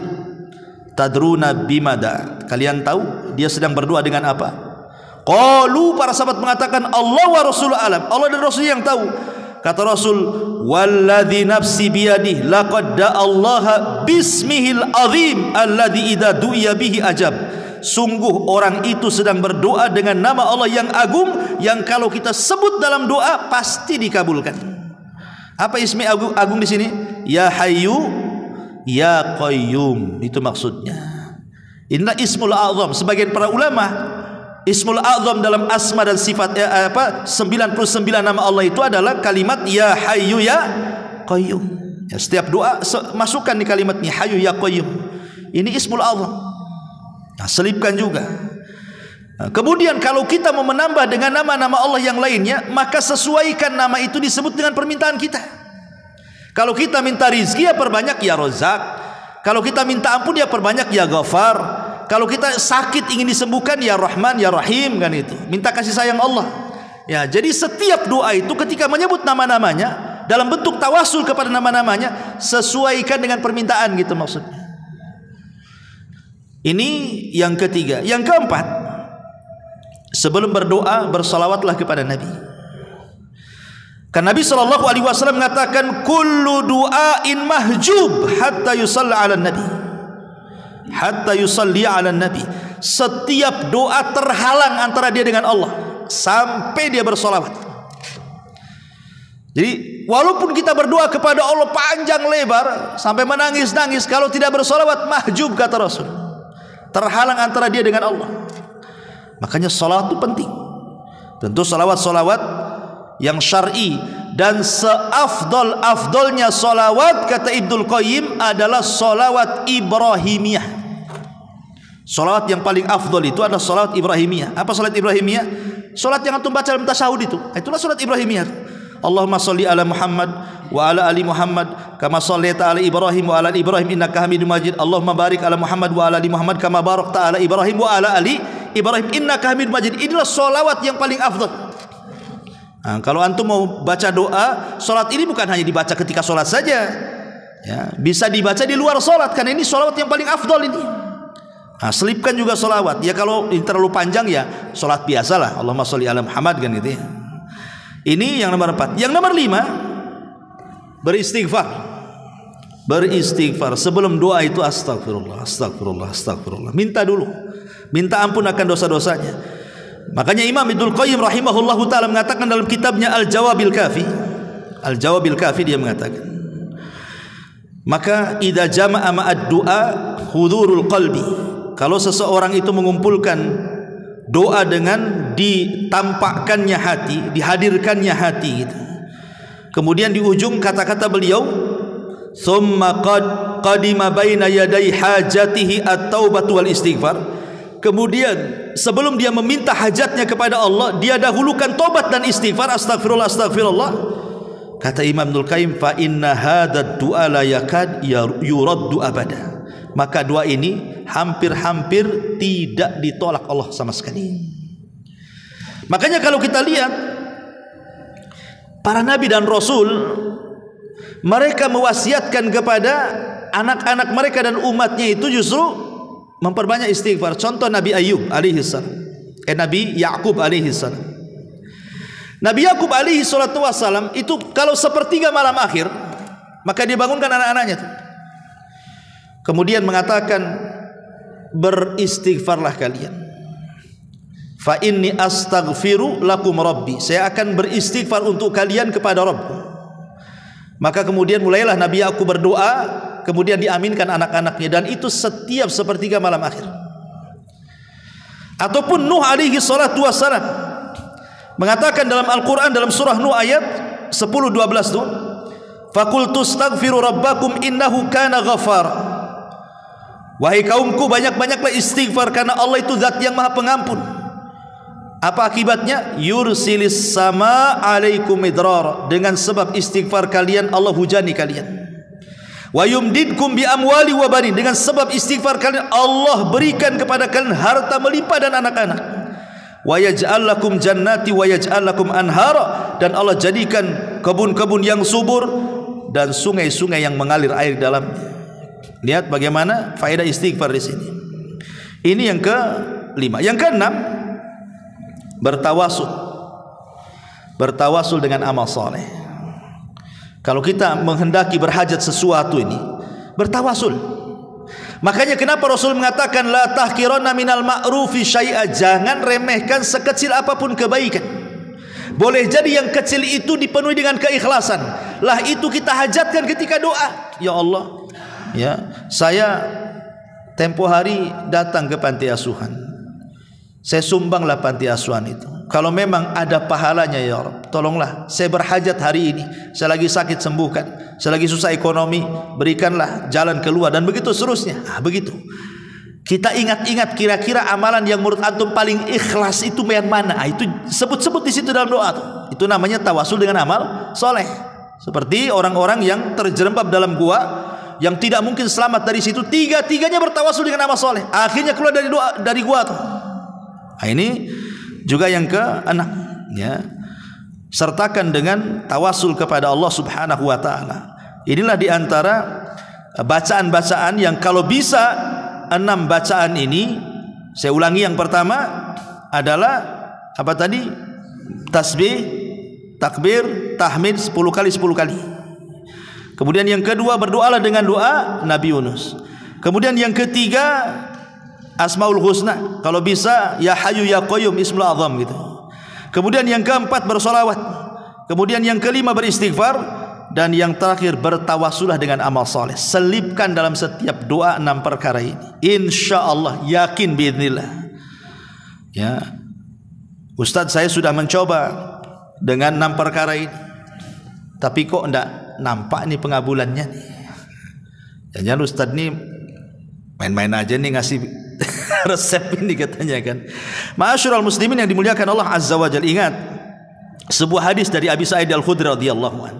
tadruna bimada, kalian tahu dia sedang berdoa dengan apa? Qalu, para sahabat mengatakan, Allah wa Rasul alam, Allah dan Rasul yang tahu. Kata Rasul, walladzi nafsi biyadihi laqad da'allaha bismihil azim alladzi idza du'iya bihi ajab. Sungguh orang itu sedang berdoa dengan nama Allah yang agung, yang kalau kita sebut dalam doa pasti dikabulkan. Apa ismi agung di sini? Ya Hayyu ya Qayyum, itu maksudnya. Inilah Ismul A'zam. Sebagian para ulama, Ismul A'zam dalam asma dan sifat 99 nama Allah itu adalah kalimat Ya Hayyu ya Qayyum. Ya, setiap doa masukkan di kalimatnya Hayyu ya Qayyum. Ini Ismul A'zam. Nah, selipkan juga. Kemudian kalau kita mau menambah dengan nama-nama Allah yang lainnya, maka sesuaikan nama itu disebut dengan permintaan kita. Kalau kita minta rizki, ya perbanyak ya Razak. Kalau kita minta ampun, ya perbanyak ya Ghafar. Kalau kita sakit ingin disembuhkan, ya Rahman ya Rahim, kan itu. Minta kasih sayang Allah. Ya, jadi setiap doa itu ketika menyebut nama-namanya dalam bentuk tawasul kepada nama-namanya, sesuaikan dengan permintaan gitu maksudnya. Ini yang ketiga. Yang keempat, sebelum berdoa bersalawatlah kepada Nabi. Kan Nabi SAW mengatakan, kullu du'ain mahjub hatta yusalli ala nabi, hatta yusalli ala nabi. Setiap doa terhalang antara dia dengan Allah sampai dia bersalawat. Jadi walaupun kita berdoa kepada Allah panjang lebar sampai menangis-nangis, kalau tidak bersalawat mahjub, kata Rasul, terhalang antara dia dengan Allah. Makanya salat itu penting. Tentu salawat-salawat yang syar'i, dan seafdol-afdolnya salawat, kata Ibnul Qayyim, adalah salawat Ibrahimiyah. Salawat yang paling afdol itu adalah salawat Ibrahimiyah. Apa salat Ibrahimiyah? Salat yang antum baca dalam tasyahud itu. Itulah salat Ibrahimiyah. Allahumma shalli ala Muhammad wa ala ali Muhammad kama shallaita ala Ibrahim wa ala ali Ibrahim innaka Hamidum Majid. Allahumma barik ala Muhammad wa ala ali Muhammad kama barakta ala Ibrahim wa ala ali Ibrahim innaka Hamidum Majid. Inilah salawat yang paling afdal. Nah, kalau antum mau baca doa, salat ini bukan hanya dibaca ketika salat saja, ya, bisa dibaca di luar salat, karena ini salawat yang paling afdal ini. Nah, selipkan juga salawat. Ya kalau ini terlalu panjang, ya salat biasalah, Allahumma sholli ala Muhammad, kan gitu ya. Ini yang nomor 4. Yang nomor 5, beristighfar. Beristighfar sebelum doa itu, astagfirullah, astagfirullah, astagfirullah. Minta dulu, minta ampun akan dosa-dosanya. Makanya Imam Ibnul Qayyim rahimahullahu ta'ala mengatakan dalam kitabnya Al-Jawabil Kafi, Al-Jawabil Kafi, dia mengatakan, maka idza jama'a ma'ad du'a hudurul qalbi, kalau seseorang itu mengumpulkan doa dengan ditampakkannya hati, dihadirkannya hati gitu. Kemudian di ujung kata-kata beliau, thumma qadima baina yaday hajatihi at-taubatu wal istighfar. Kemudian sebelum dia meminta hajatnya kepada Allah, dia dahulukan tobat dan istighfar, astagfirullah, astagfirullah. Kata Imam Ibnul Qayyim, fa inna hadzal du'a la yakad yuraddu abada. Maka doa ini hampir-hampir tidak ditolak Allah sama sekali. Makanya kalau kita lihat para nabi dan rasul, mereka mewasiatkan kepada anak-anak mereka dan umatnya itu justru memperbanyak istighfar. Contoh Nabi Ayub alaihi salam, Nabi Yakub alaihi salam. Nabi Yakub alaihi salatu wassalam itu kalau sepertiga malam akhir, maka dia bangunkan anak-anaknya itu. Kemudian mengatakan, beristighfarlah kalian. Fa inni astaghfiru lakum rabbi, saya akan beristighfar untuk kalian kepada Rabbku. Maka kemudian mulailah Nabi Yakub berdoa, kemudian diaminkan anak-anaknya, dan itu setiap sepertiga malam akhir. Ataupun Nuh alaihi salatu wassalam mengatakan dalam Al-Quran, dalam surah Nuh ayat 10-12 itu, faqultu astaghfiru rabbakum innahu kana ghafar. Wahai kaumku, banyak-banyaklah istighfar karena Allah itu zat yang maha pengampun. Apa akibatnya? Yursilis sama alaikum midrar, dengan sebab istighfar kalian Allah hujani kalian. Wa yumdidkum bi amwali wa banin, dengan sebab istighfar kalian Allah berikan kepada kalian harta melimpah dan anak-anak. Wa yaj'al lakum jannati wa yaj'al lakum anhara, dan Allah jadikan kebun-kebun yang subur dan sungai-sungai yang mengalir air di dalamnya. Lihat bagaimana faedah istighfar di sini. Ini yang ke-5. Yang ke-6, bertawasul. Bertawasul dengan amal saleh. Kalau kita menghendaki berhajat sesuatu ini, bertawasul. Makanya kenapa Rasul mengatakan la tahqiranna minal ma'rufi syai'a, jangan remehkan sekecil apapun kebaikan. Boleh jadi yang kecil itu dipenuhi dengan keikhlasan. Lah itu kita hajatkan ketika doa. Ya Allah, ya, saya tempo hari datang ke panti asuhan, saya sumbanglah panti asuhan itu. Kalau memang ada pahalanya, ya Rabb, tolonglah saya berhajat hari ini, saya lagi sakit, sembuhkan. Saya lagi susah ekonomi, berikanlah jalan keluar, dan begitu seterusnya. Begitu. Kita ingat-ingat kira-kira amalan yang menurut antum paling ikhlas itu yang mana? Itu sebut-sebut di situ dalam doa. Itu namanya tawasul dengan amal soleh. Seperti orang-orang yang terjerembab dalam gua, yang tidak mungkin selamat dari situ, tiga-tiganya bertawasul dengan amal soleh, akhirnya keluar dari gua tuh. Nah, ini juga yang keenam, ya. Sertakan dengan tawasul kepada Allah Subhanahu wa taala. Inilah diantara bacaan-bacaan yang kalau bisa 6 bacaan ini, saya ulangi, yang pertama adalah apa tadi? Tasbih, takbir, tahmid 10 kali 10 kali. Kemudian yang kedua, berdoalah dengan doa Nabi Yunus. Kemudian yang ketiga, Asmaul Husna, kalau bisa ya Hayyu ya Qayyum Ismul Azam gitu. Kemudian yang keempat, bersolawat. Kemudian yang kelima, beristighfar. Dan yang terakhir, bertawasulah dengan amal soleh. Selipkan dalam setiap doa 6 perkara ini. Insya Allah, yakin biidznillah. Ya, Ustadz, saya sudah mencoba dengan 6 perkara ini, tapi kok enggak nampak nih pengabulannya nih. Jangan Ustadz nih main-main aja nih ngasih resep ini katanya kan. Ma'asyiral muslimin yang dimuliakan Allah Azza wa Jalla, ingat sebuah hadis dari Abi Sa'id Al-Khudri radhiyallahu anhu.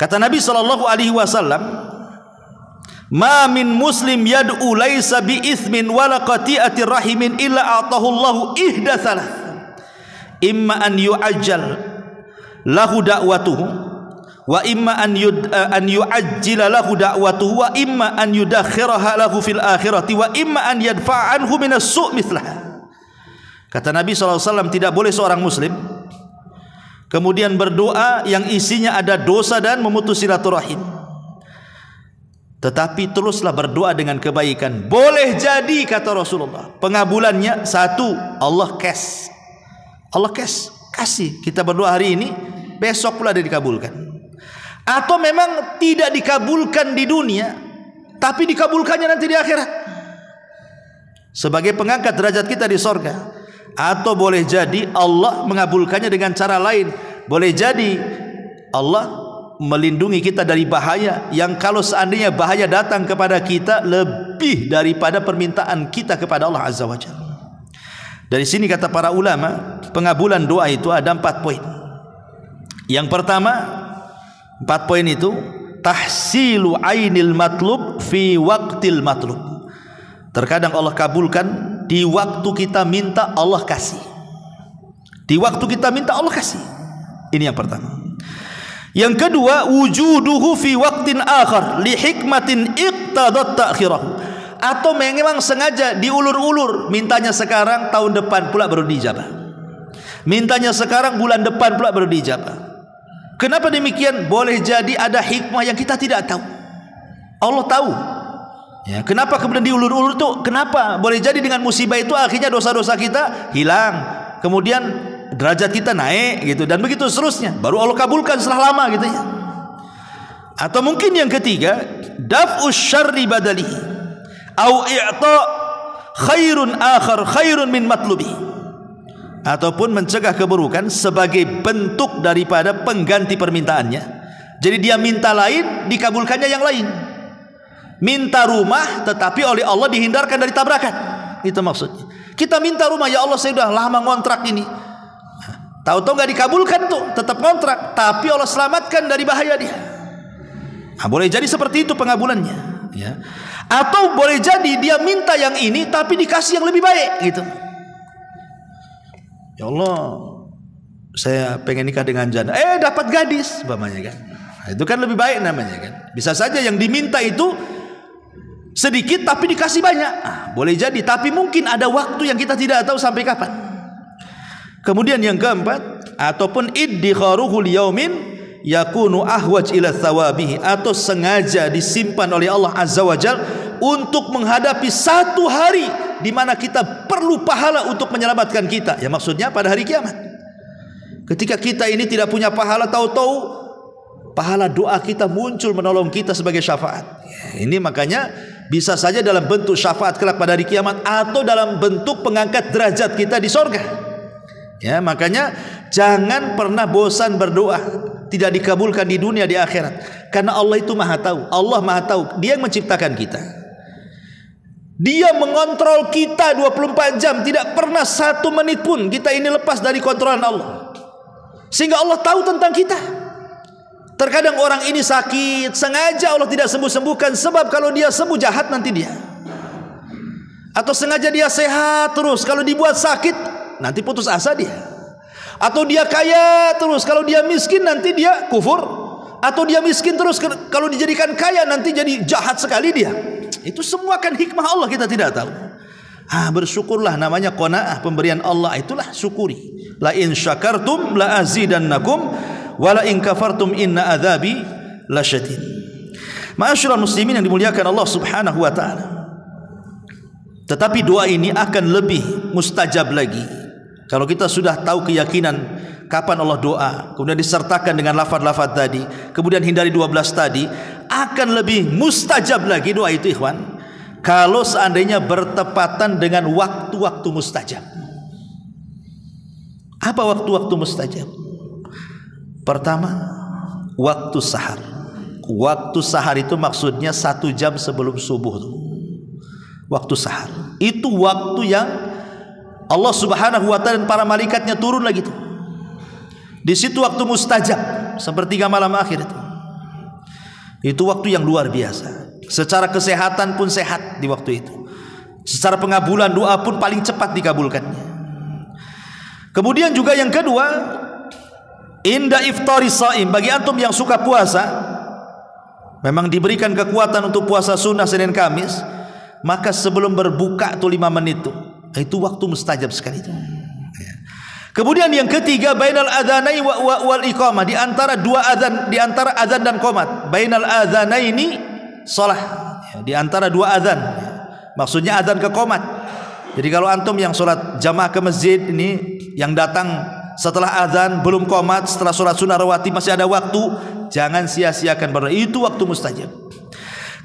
Kata Nabi sallallahu alaihi wasallam, "Ma min muslim yad'u laisa bi itsmin wala qati'atir rahimin illa a'tahu Allahu ihda tsalah. Imma an yu'ajjal lahu da'watuhu wa imma an yu'ajjila lahu da'watuhu wa imma an yudakhiraha lahu fil akhirati wa imma an yadfa'a anhu minas su' mithlaha." Kata Nabi SAW, tidak boleh seorang muslim kemudian berdoa yang isinya ada dosa dan memutus silaturahim, tetapi teruslah berdoa dengan kebaikan. Boleh jadi, kata Rasulullah, pengabulannya satu, Allah kasih kita berdoa hari ini, besok pula dia dikabulkan. Atau memang tidak dikabulkan di dunia, tapi dikabulkannya nanti di akhirat sebagai pengangkat derajat kita di sorga. Atau boleh jadi Allah mengabulkannya dengan cara lain. Boleh jadi Allah melindungi kita dari bahaya yang kalau seandainya bahaya datang kepada kita lebih daripada permintaan kita kepada Allah Azza wa Jalla. Dari sini kata para ulama, pengabulan doa itu ada 4 poin. Yang pertama, 4 poin itu tahsilu ainil matlub fi waqtil matlub. Terkadang Allah kabulkan di waktu kita minta, Allah kasih. Di waktu kita minta, Allah kasih. Ini yang pertama. Yang kedua, wujuduhu fi waqtin akhar li hikmatin iqtadat ta'khirahu. Atau memang sengaja diulur-ulur, mintanya sekarang, tahun depan pula baru dijabah. Mintanya sekarang, bulan depan pula baru dijabah. Kenapa demikian? Boleh jadi ada hikmah yang kita tidak tahu. Allah tahu. Ya, kenapa kemudian diulur-ulur tuh? Kenapa? Boleh jadi dengan musibah itu akhirnya dosa-dosa kita hilang, kemudian derajat kita naik gitu, dan begitu seterusnya. Baru Allah kabulkan setelah lama gitu ya. Atau mungkin yang ketiga, daf'us syarri badali au i'ta khairun akhar khairun min matlubi. Ataupun mencegah keburukan sebagai bentuk daripada pengganti permintaannya. Jadi dia minta lain, dikabulkannya yang lain. Minta rumah tetapi oleh Allah dihindarkan dari tabrakan. Itu maksudnya. Kita minta rumah, ya Allah saya sudah lama ngontrak ini, tahu-tahu nggak dikabulkan tuh, tetap ngontrak, tapi Allah selamatkan dari bahaya dia. Nah, boleh jadi seperti itu pengabulannya, ya. Atau boleh jadi dia minta yang ini tapi dikasih yang lebih baik gitu. Ya Allah, saya pengen nikah dengan janda, dapat gadis umpamanya kan. Nah, itu kan lebih baik namanya kan. Bisa saja yang diminta itu sedikit tapi dikasih banyak. Boleh jadi, tapi mungkin ada waktu yang kita tidak tahu sampai kapan. Kemudian yang keempat, ataupun iddikharuhu liyaumin yakunu ahwaj ila thawabihi, atau sengaja disimpan oleh Allah Azza wa Jalla untuk menghadapi satu hari di mana kita perlu pahala untuk menyelamatkan kita. Ya, maksudnya pada hari kiamat. Ketika kita ini tidak punya pahala, tahu-tahu pahala doa kita muncul menolong kita sebagai syafaat. Ya, ini makanya bisa saja dalam bentuk syafaat kelak pada hari kiamat, atau dalam bentuk pengangkat derajat kita di sorga. Ya, makanya jangan pernah bosan berdoa. Tidak dikabulkan di dunia, di akhirat. Karena Allah itu maha tahu. Allah maha tahu. Dia yang menciptakan kita. Dia mengontrol kita 24 jam, tidak pernah 1 menit pun kita ini lepas dari kontrolan Allah. Sehingga Allah tahu tentang kita. Terkadang orang ini sakit, sengaja Allah tidak sembuh-sembuhkan, sebab kalau dia sembuh jahat nanti dia. Atau sengaja dia sehat terus, kalau dibuat sakit nanti putus asa dia. Atau dia kaya terus, kalau dia miskin nanti dia kufur. Atau dia miskin terus, kalau dijadikan kaya nanti jadi jahat sekali dia. Itu semua kan hikmah Allah, kita tidak tahu. Bersyukurlah, namanya qanaah, pemberian Allah, itulah syukuri. La in syakartum la azidannakum wa la in kafartum inna adzabi lasyadid. Ma'asyiral muslimin yang dimuliakan Allah Subhanahu wa taala. Tetapi doa ini akan lebih mustajab lagi kalau kita sudah tahu keyakinan kapan Allah doa, kemudian disertakan dengan lafaz-lafaz tadi, kemudian hindari 12 tadi, akan lebih mustajab lagi doa itu, ikhwan, kalau seandainya bertepatan dengan waktu-waktu mustajab. Apa waktu-waktu mustajab? Pertama, waktu sahar. Waktu sahar itu maksudnya 1 jam sebelum subuh tuh. Waktu sahar itu waktu yang Allah Subhanahu wa ta'ala dan para malaikatnya turun lagi tuh. Di situ waktu mustajab, sepertiga malam akhir itu. Itu waktu yang luar biasa. Secara kesehatan pun sehat di waktu itu. Secara pengabulan doa pun paling cepat dikabulkannya. Kemudian juga yang kedua, inda iftari shaim, bagi antum yang suka puasa, memang diberikan kekuatan untuk puasa sunnah Senin Kamis, maka sebelum berbuka tuh 5 menit tuh, itu waktu mustajab sekali itu. Kemudian yang ketiga, bainal adzanai wal iqamah, di antara 2 adzan, di antara adzan dan qomat. Bainal adzanaini shalah, di antara 2 adzan, maksudnya adzan ke qomat. Jadi kalau antum yang sholat jamaah ke masjid ini, yang datang setelah adzan belum qomat, setelah sholat sunnah rawatib masih ada waktu, jangan sia-siakan berdoa, itu waktu mustajab.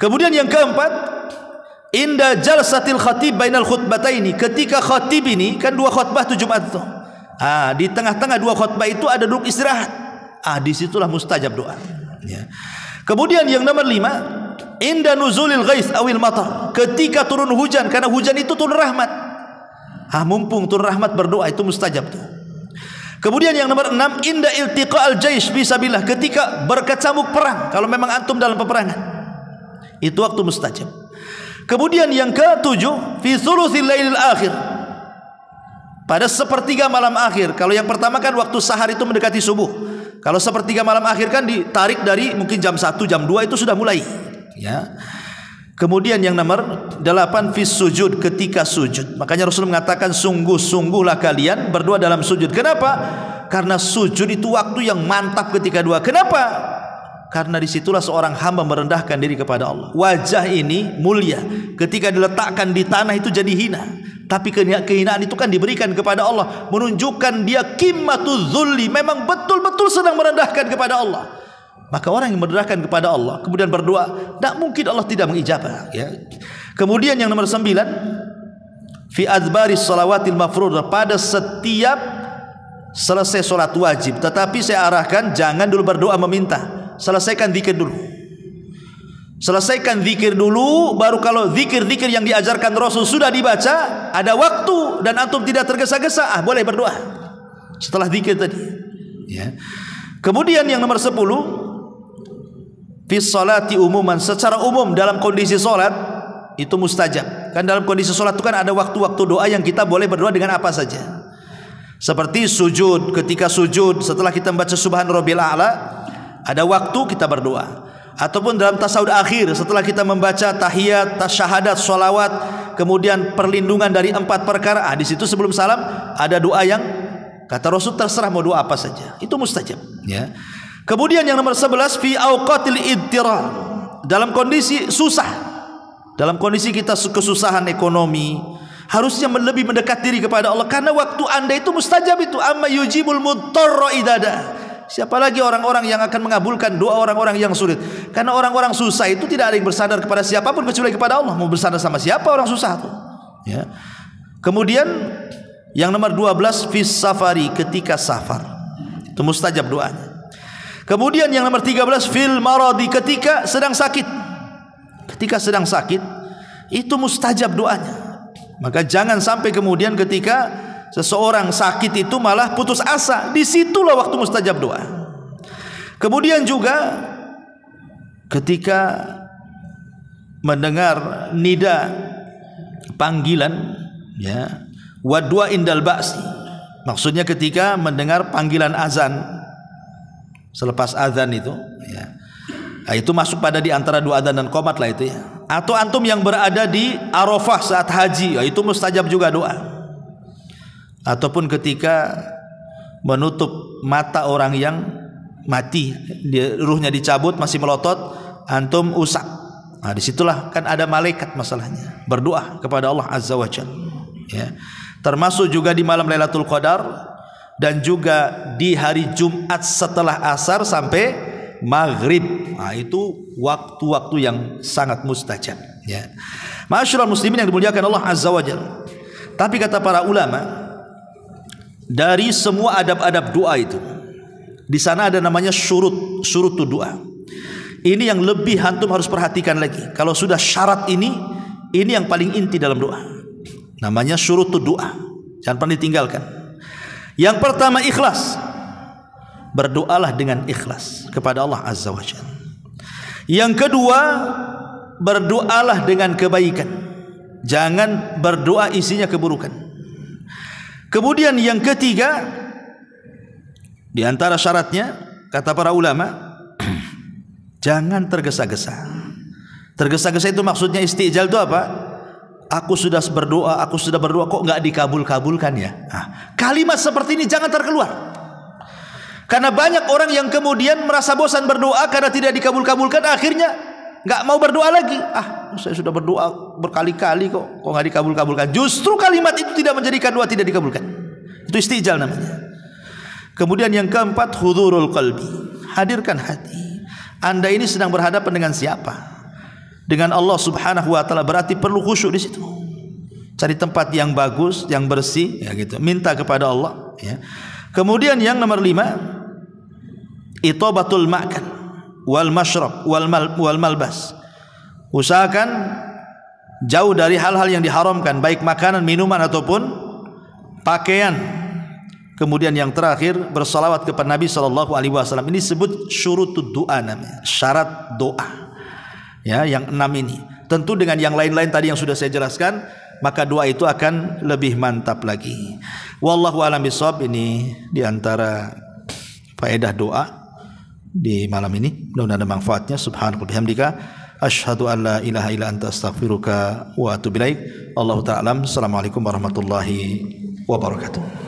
Kemudian yang keempat, inda jalsatil khatib bainal khutbataini, ketika khatib ini kan 2 khutbah 7 Jumat tuh. Di tengah-tengah 2 khutbah itu ada duduk istirahat. Disitulah mustajab doa. Ya. Kemudian yang nomor 5, inda nuzulil ghais awil matar, ketika turun hujan, karena hujan itu turun rahmat. Mumpung turun rahmat berdoa, itu mustajab tuh. Kemudian yang nomor 6, inda iltiqa'al jaish fisabilillah, ketika berkecamuk perang, kalau memang antum dalam peperangan, itu waktu mustajab. Kemudian yang ke-7, fi thuluthil lailil akhir, pada sepertiga malam akhir. Kalau yang pertama kan waktu sahar itu mendekati subuh. Kalau sepertiga malam akhir kan ditarik dari mungkin jam 1, jam 2 itu sudah mulai. Ya. Kemudian yang nomor 8, fis sujud, ketika sujud. Makanya Rasul mengatakan, sungguh-sungguhlah kalian berdoa dalam sujud. Kenapa? Karena sujud itu waktu yang mantap ketika doa. Kenapa? Karena disitulah seorang hamba merendahkan diri kepada Allah. Wajah ini mulia, ketika diletakkan di tanah itu jadi hina. Tapi kehinaan itu kan diberikan kepada Allah, menunjukkan dia qimmatuz zulli, memang betul-betul sedang merendahkan kepada Allah. Maka orang yang merendahkan kepada Allah kemudian berdoa, tak mungkin Allah tidak mengijabah, ya. Kemudian yang nomor 9, fi adbaris shalawatil mafruḍah, pada setiap selesai sholat wajib. Tetapi saya arahkan jangan dulu berdoa meminta, selesaikan zikir dulu. Selesaikan zikir dulu, baru kalau zikir-zikir yang diajarkan Rasul sudah dibaca, ada waktu dan antum tidak tergesa-gesa, boleh berdoa setelah zikir tadi, ya. Kemudian yang nomor 10, fi sholati umuman, secara umum dalam kondisi sholat itu mustajab. Kan dalam kondisi sholat itu kan ada waktu-waktu doa yang kita boleh berdoa dengan apa saja. Seperti sujud, ketika sujud setelah kita membaca subhan rabbil a'la, ada waktu kita berdoa. Ataupun dalam tasawuf akhir setelah kita membaca tahiyat, tasyahadat, sholawat, kemudian perlindungan dari 4 perkara, di situ sebelum salam ada doa yang kata Rasul terserah mau doa apa saja, itu mustajab, ya. Kemudian yang nomor 11, fi auqatil idtirar, dalam kondisi susah, dalam kondisi kita kesusahan ekonomi, harusnya lebih mendekat diri kepada Allah, karena waktu anda itu mustajab itu. Amma yujibul mudtarra idada, siapa lagi orang-orang yang akan mengabulkan doa orang-orang yang sulit? Karena orang-orang susah itu tidak ada yang bersandar kepada siapapun kecuali kepada Allah. Mau bersandar sama siapa orang susah itu, ya. Kemudian yang nomor 12, fis safari, ketika safar, itu mustajab doanya. Kemudian yang nomor 13, fil maradi, ketika sedang sakit. Ketika sedang sakit, itu mustajab doanya. Maka jangan sampai kemudian ketika seseorang sakit itu malah putus asa. Disitulah waktu mustajab doa. Kemudian juga ketika mendengar nida, panggilan, ya, wa du'a indal ba'si, maksudnya ketika mendengar panggilan azan selepas azan itu, ya, nah, itu masuk pada di antara dua azan dan qomat lah itu, ya. Atau antum yang berada di Arafah saat haji, ya, itu mustajab juga doa. Ataupun ketika menutup mata orang yang mati, ruhnya dicabut masih melotot, antum usap. Nah, disitulah kan ada malaikat masalahnya. Berdoa kepada Allah Azza wa Jalla, ya. Termasuk juga di malam Lailatul Qadar dan juga di hari Jumat setelah asar sampai maghrib. Nah, itu waktu-waktu yang sangat mustajab, ya. Ma'asyiral muslimin yang dimuliakan Allah Azza wa Jalla. Tapi kata para ulama, dari semua adab-adab doa itu, di sana ada namanya syurut doa. Ini yang lebih antum harus perhatikan lagi. Kalau sudah syarat ini yang paling inti dalam doa. Namanya syurut doa. Jangan pernah ditinggalkan. Yang pertama, ikhlas. Berdoalah dengan ikhlas kepada Allah Azza wa Jalla. Yang kedua, berdoalah dengan kebaikan. Jangan berdoa isinya keburukan. Kemudian yang ketiga, di antara syaratnya kata para ulama, jangan tergesa-gesa. Tergesa-gesa itu maksudnya istijal itu apa? Aku sudah berdoa kok nggak dikabul-kabulkan ya. Nah, kalimat seperti ini jangan terkeluar. Karena banyak orang yang kemudian merasa bosan berdoa karena tidak dikabul-kabulkan, akhirnya nggak mau berdoa lagi. Saya sudah berdoa berkali-kali kok nggak dikabul-kabulkan. Justru kalimat itu tidak menjadikan doa tidak dikabulkan. Itu istijal namanya. Kemudian yang keempat, hudurul qalbi. Hadirkan hati. Anda ini sedang berhadapan dengan siapa? Dengan Allah Subhanahu wa taala, berarti perlu khusyuk di situ. Cari tempat yang bagus, yang bersih, ya gitu. Minta kepada Allah, ya. Kemudian yang nomor 5, itobatul ma'kan wal mashrab wal malbas. Usahakan jauh dari hal-hal yang diharamkan, baik makanan, minuman ataupun pakaian. Kemudian yang terakhir, bersalawat kepada Nabi SAW. Ini disebut syurutud doa namanya, syarat doa. Ya, yang 6 ini. Tentu dengan yang lain-lain tadi yang sudah saya jelaskan, maka doa itu akan lebih mantap lagi. Wallahu a'lam bishawab. Ini di antara faedah doa di malam ini. Mudah-mudahan ada manfaatnya. Subhanallah bihamdika, asyhadu an la ilaha illa anta astaghfiruka wa atubu ilaik. Allahu ta'ala. Assalamualaikum warahmatullahi wabarakatuh.